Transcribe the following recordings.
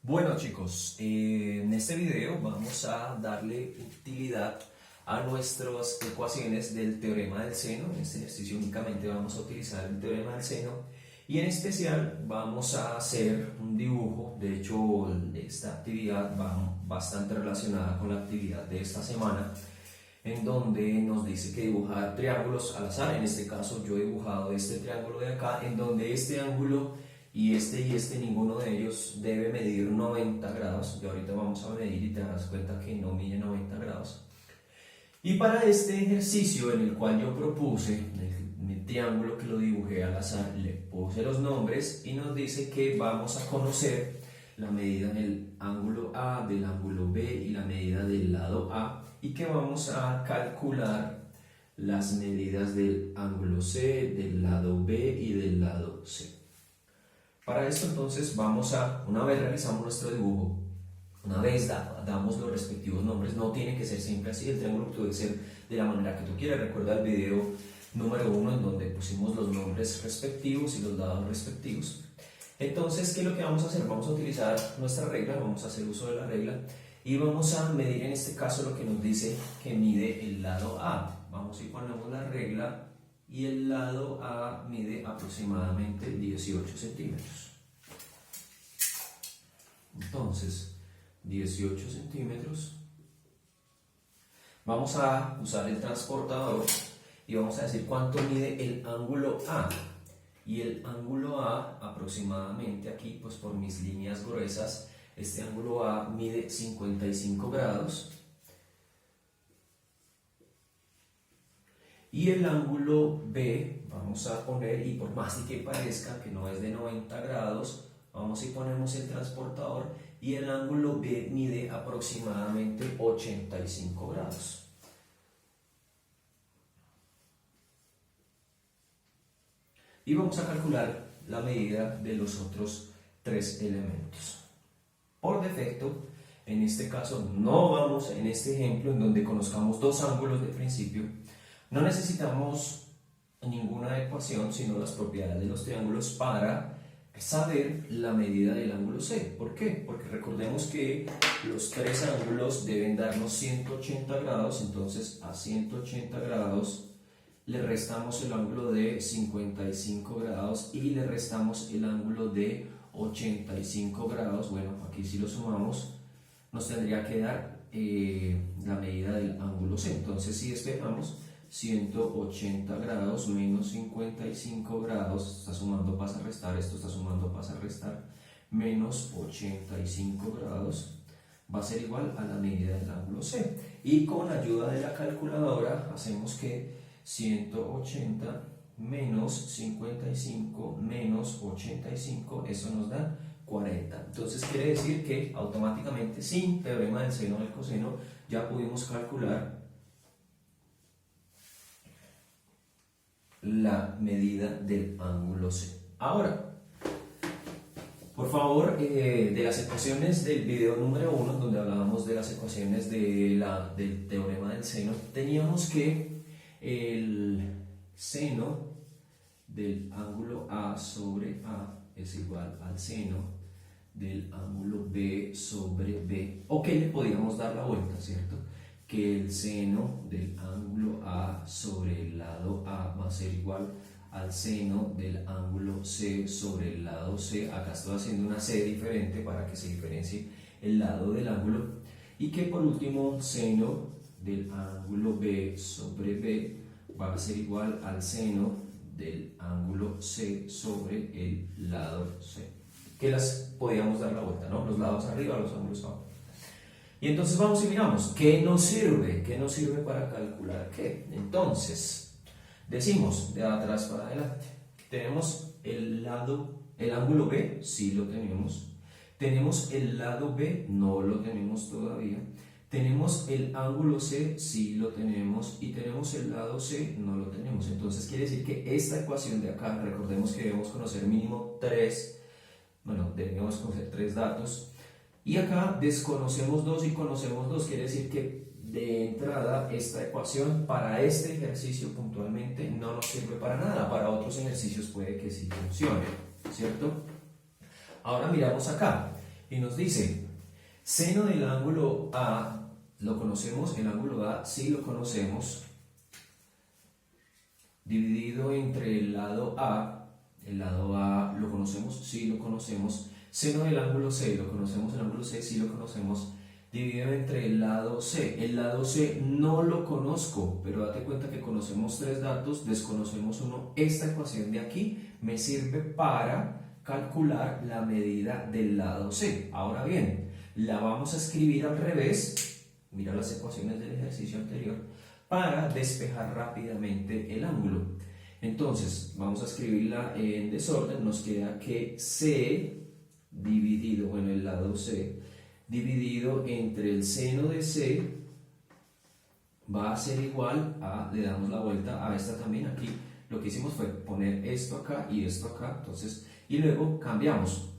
Bueno chicos, en este video vamos a darle utilidad a nuestras ecuaciones del teorema del seno. En este ejercicio únicamente vamos a utilizar el teorema del seno y en especial vamos a hacer un dibujo. De hecho, esta actividad va bastante relacionada con la actividad de esta semana, en donde nos dice que dibujar triángulos al azar. En este caso yo he dibujado este triángulo de acá, en donde este ángulo y este, ninguno de ellos debe medir 90 grados. Y ahorita vamos a medir y te darás cuenta que no mide 90 grados. Y para este ejercicio en el cual yo propuse mi triángulo, que lo dibujé al azar, le puse los nombres y nos dice que vamos a conocer la medida del ángulo A, del ángulo B y la medida del lado A, y que vamos a calcular las medidas del ángulo C, del lado B y del lado C. Para esto entonces una vez realizamos nuestro dibujo, una vez damos los respectivos nombres, no tiene que ser siempre así, el triángulo puede ser de la manera que tú quieras. Recuerda el video número 1 en donde pusimos los nombres respectivos y los lados respectivos. Entonces, ¿qué es lo que vamos a hacer? Vamos a utilizar nuestra regla, vamos a hacer uso de la regla y vamos a medir en este caso lo que nos dice que mide el lado A. Vamos y ponemos la regla y el lado A mide aproximadamente 18 centímetros. Entonces, 18 centímetros. Vamos a usar el transportador y vamos a decir cuánto mide el ángulo A. Y el ángulo A aproximadamente aquí, pues por mis líneas gruesas, este ángulo A mide 55 grados. Y el ángulo B vamos a poner, y por más que parezca que no es de 90 grados, vamos y ponemos el transportador y el ángulo B mide aproximadamente 85 grados. Y vamos a calcular la medida de los otros tres elementos. Por defecto, en este caso no vamos, en este ejemplo en donde conozcamos dos ángulos de principio, no necesitamos ninguna ecuación sino las propiedades de los triángulos para saber la medida del ángulo C. ¿Por qué? Porque recordemos que los tres ángulos deben darnos 180 grados, entonces a 180 grados le restamos el ángulo de 55 grados y le restamos el ángulo de 85 grados. Bueno, aquí si lo sumamos nos tendría que dar la medida del ángulo C. Entonces si despejamos, 180 grados menos 55 grados, está sumando, pasa a restar, esto está sumando, pasa a restar, menos 85 grados va a ser igual a la medida del ángulo C. Y con ayuda de la calculadora hacemos que 180 menos 55 menos 85, eso nos da 40. Entonces quiere decir que automáticamente, sin teorema del seno del coseno, ya pudimos calcular la medida del ángulo C. Ahora, por favor, de las ecuaciones del video número 1, donde hablábamos de las ecuaciones del teorema del seno, teníamos que el seno del ángulo A sobre A es igual al seno del ángulo B sobre B, o que le podíamos dar la vuelta, ¿cierto? Que el seno del ángulo A sobre el lado A va a ser igual al seno del ángulo C sobre el lado C. Acá estoy haciendo una C diferente para que se diferencie el lado del ángulo. Y que por último, seno del ángulo B sobre B va a ser igual al seno del ángulo C sobre el lado C. Que las podíamos dar la vuelta, ¿no? Los lados arriba, los ángulos abajo. Y entonces vamos y miramos, ¿qué nos sirve? ¿Qué nos sirve para calcular qué? Entonces, decimos de atrás para adelante. Tenemos el ángulo B, sí lo tenemos. Tenemos el lado B, no lo tenemos todavía. Tenemos el ángulo C, sí lo tenemos. Y tenemos el lado C, no lo tenemos. Entonces quiere decir que esta ecuación de acá, recordemos que debemos conocer mínimo debemos conocer tres datos. Y acá desconocemos dos y conocemos dos, quiere decir que de entrada esta ecuación para este ejercicio puntualmente no nos sirve para nada, para otros ejercicios puede que sí funcione, ¿cierto? Ahora miramos acá, y nos dice, seno del ángulo A, lo conocemos, el ángulo A sí lo conocemos, dividido entre el lado A lo conocemos, sí lo conocemos, seno del ángulo C, lo conocemos, el ángulo C sí lo conocemos, dividido entre el lado C no lo conozco, pero date cuenta que conocemos tres datos, desconocemos uno. Esta ecuación de aquí me sirve para calcular la medida del lado C. Ahora bien, la vamos a escribir al revés, mira las ecuaciones del ejercicio anterior, para despejar rápidamente el ángulo. Entonces, vamos a escribirla en desorden, nos queda que C dividido, bueno, el lado C, dividido entre el seno de C va a ser igual a, le damos la vuelta a esta también, aquí lo que hicimos fue poner esto acá y esto acá, entonces, y luego cambiamos,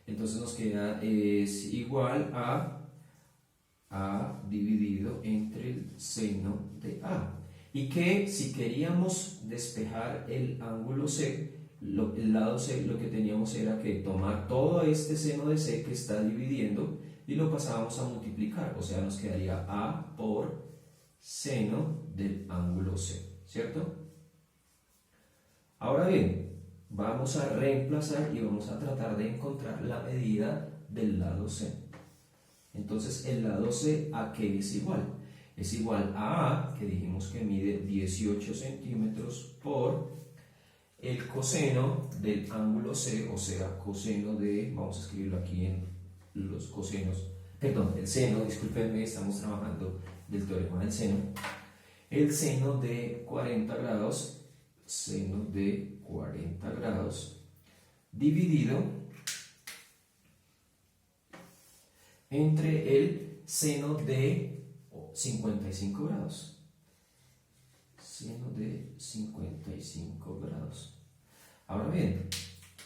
entonces nos queda es igual a dividido entre el seno de A, y que si queríamos despejar el ángulo C, el lado C, lo que teníamos era que tomar todo este seno de C que está dividiendo y lo pasábamos a multiplicar, o sea, nos quedaría A por seno del ángulo C, ¿cierto? Ahora bien, vamos a reemplazar y vamos a tratar de encontrar la medida del lado C. Entonces, el lado C, ¿a qué es igual? Es igual a A, que dijimos que mide 18 centímetros, por el coseno del ángulo C, o sea, coseno de, vamos a escribirlo aquí en los cosenos, perdón, el seno, discúlpenme, estamos trabajando del teorema del seno, el seno de 40 grados, seno de 40 grados, dividido entre el seno de 55 grados, seno de 55 grados. Ahora bien,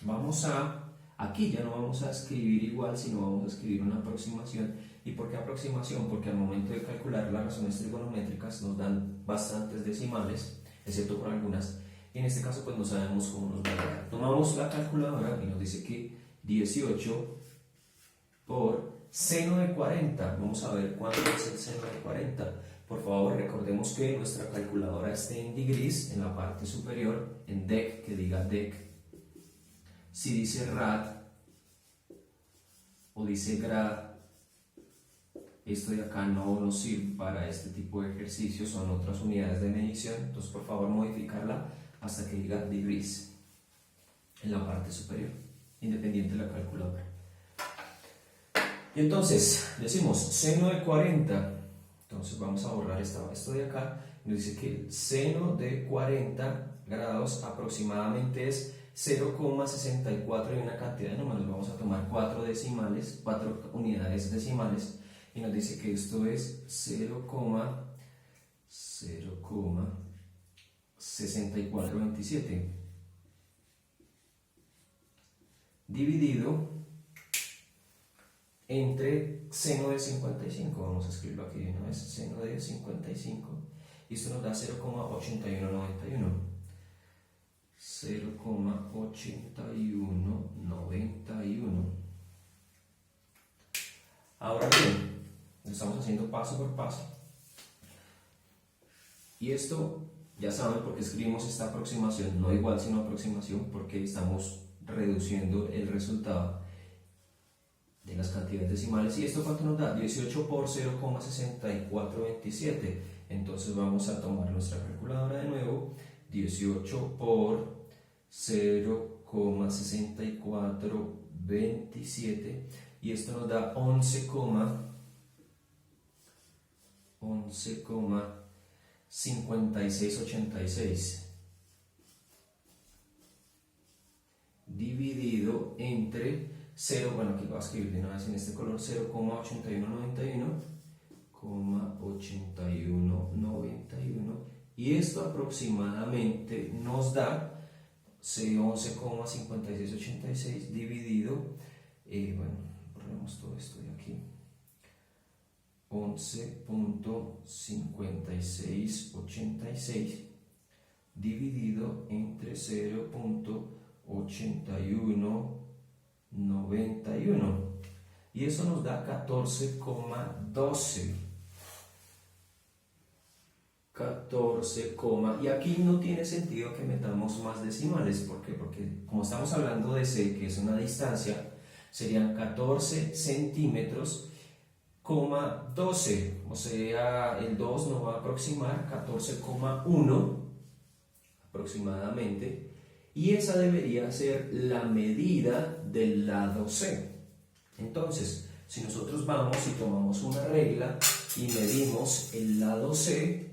vamos a, aquí ya no vamos a escribir igual, sino vamos a escribir una aproximación. ¿Y por qué aproximación? Porque al momento de calcular las razones trigonométricas nos dan bastantes decimales, excepto por algunas, y en este caso pues no sabemos cómo nos va a dar. Tomamos la calculadora y nos dice que 18 por seno de 40, vamos a ver cuánto es el seno de 40. Por favor, recordemos que nuestra calculadora esté en degrees, en la parte superior, en dec, que diga dec. Si dice rad o dice grad, esto de acá no nos sirve para este tipo de ejercicios, son otras unidades de medición, entonces por favor modificarla hasta que diga degrees en la parte superior, independiente de la calculadora. Y entonces decimos seno de 40, entonces vamos a borrar esto de acá, nos dice que el seno de 40 grados aproximadamente es 0,64 y una cantidad de números, vamos a tomar 4 decimales, 4 unidades decimales, y nos dice que esto es 0,6427 dividido entre seno de 55, vamos a escribirlo aquí de una vez, seno de 55, y esto nos da 0,8191. 0,8191. Ahora bien, lo estamos haciendo paso por paso. Y esto, ya saben por qué escribimos esta aproximación, no igual sino aproximación, porque estamos reduciendo el resultado de las cantidades decimales. ¿Y esto cuánto nos da? 18 por 0,6427. Entonces vamos a tomar nuestra calculadora de nuevo. 18 por 0,6427, y esto nos da 11,5686 dividido entre 0, bueno, aquí lo voy a escribir de una vez en este color, 0,8191, y esto aproximadamente nos da 11,5686 dividido, bueno, borremos todo esto de aquí, 11,5686 dividido entre 0,8191. y eso nos da 14,12. 14, y aquí no tiene sentido que metamos más decimales. ¿Por qué? Porque como estamos hablando de C, que es una distancia, serían 14 centímetros, 12, o sea, el 2 nos va a aproximar 14,1 aproximadamente, y esa debería ser la medida del lado C. Entonces, si nosotros vamos y tomamos una regla y medimos el lado C,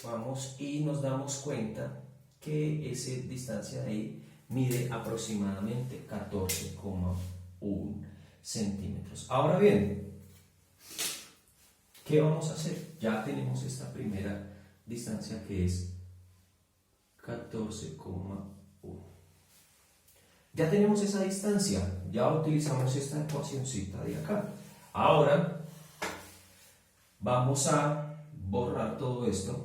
vamos y nos damos cuenta que esa distancia de ahí mide aproximadamente 14,1 centímetros. Ahora bien, ¿qué vamos a hacer? Ya tenemos esta primera distancia que es 14,1. Ya tenemos esa distancia, ya utilizamos esta ecuacióncita de acá. Ahora vamos a borrar todo esto.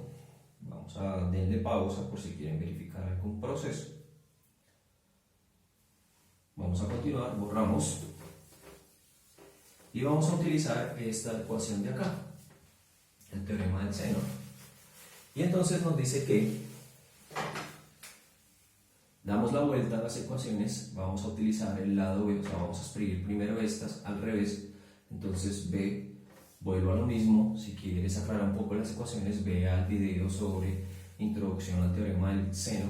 Vamos a darle pausa por si quieren verificar algún proceso. Vamos a continuar, borramos. Y vamos a utilizar esta ecuación de acá, el teorema del seno. Y entonces nos dice que damos la vuelta a las ecuaciones, vamos a utilizar el lado B, o sea, vamos a escribir primero estas al revés. Entonces B, vuelvo a lo mismo, si quieres aclarar un poco las ecuaciones, vea el video sobre introducción al teorema del seno.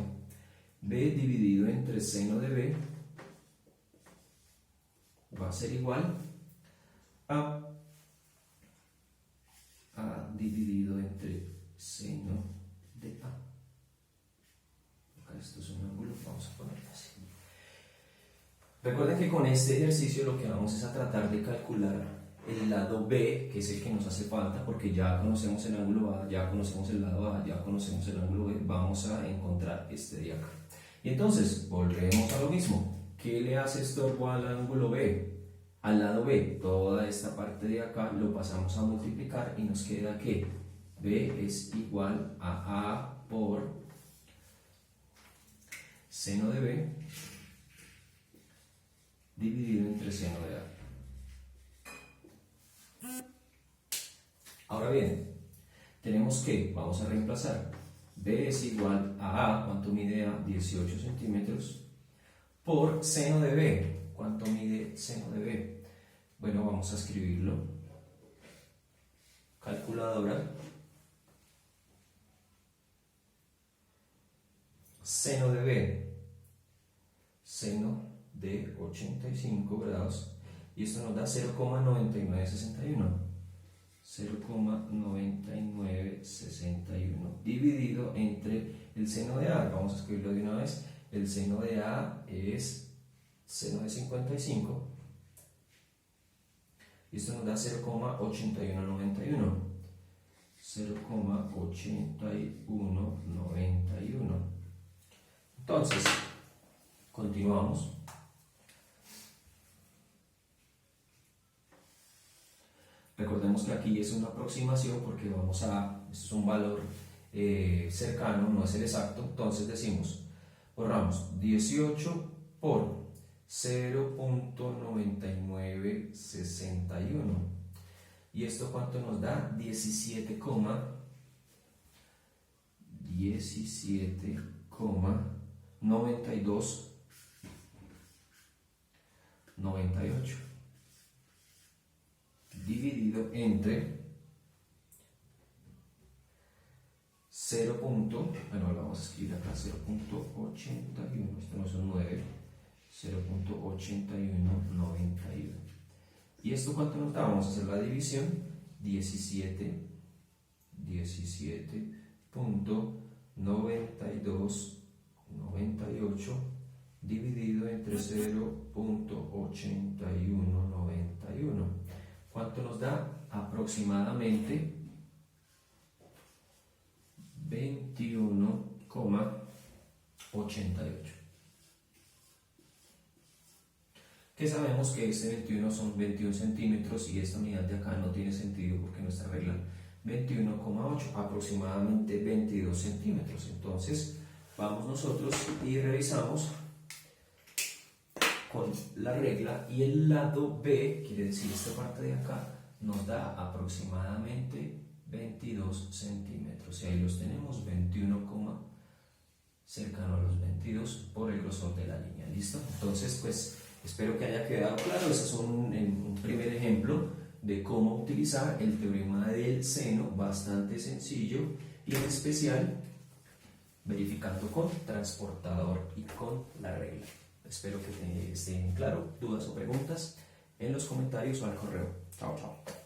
B dividido entre seno de B va a ser igual a dividido entre seno de A. Acá esto es un ángulo, vamos a ponerlo así. Recuerden que con este ejercicio lo que vamos es a tratar de calcular el lado B, que es el que nos hace falta, porque ya conocemos el ángulo A, ya conocemos el lado A, ya conocemos el ángulo B, vamos a encontrar este de acá. Y entonces, volvemos a lo mismo. ¿Qué le hace estorbo al ángulo B? Al lado B, toda esta parte de acá lo pasamos a multiplicar y nos queda que B es igual a A por seno de B dividido entre seno de A. Ahora bien, tenemos que, vamos a reemplazar, B es igual a A, ¿cuánto mide A? 18 centímetros, por seno de B. ¿Cuánto mide seno de B? Bueno, vamos a escribirlo. Calculadora. Seno de B. Seno de 85 grados. Y esto nos da 0,9961. 0,9961 dividido entre el seno de A. Vamos a escribirlo de una vez. El seno de A es seno de 55 y esto nos da 0,8191. 0,8191. Entonces, continuamos. Recordemos que aquí es una aproximación porque esto es un valor cercano, no es el exacto. Entonces decimos, borramos 18 por 0,9961. ¿Y esto cuánto nos da? 17,9298 dividido entre 0. Bueno, lo vamos a escribir acá, 0,81, esto no son 9, 0,8191. ¿Y esto cuánto nos da? Vamos a hacer la división. 17,9298 dividido entre 0,8191. ¿Cuánto nos da? Aproximadamente 21,88. Que sabemos que este 21 son 21 centímetros y esta unidad de acá no tiene sentido porque nuestra regla 21,8, aproximadamente 22 centímetros. Entonces vamos nosotros y revisamos con la regla, y el lado B, quiere decir esta parte de acá, nos da aproximadamente 22 centímetros, y ahí los tenemos, 21, cercano a los 22 por el grosor de la línea. ¿Listo? Entonces, pues espero que haya quedado claro. Ese es un primer ejemplo de cómo utilizar el teorema del seno, bastante sencillo, y en especial verificando con transportador y con la regla. Espero que estén claro. Dudas o preguntas en los comentarios o al correo. Chao, chao.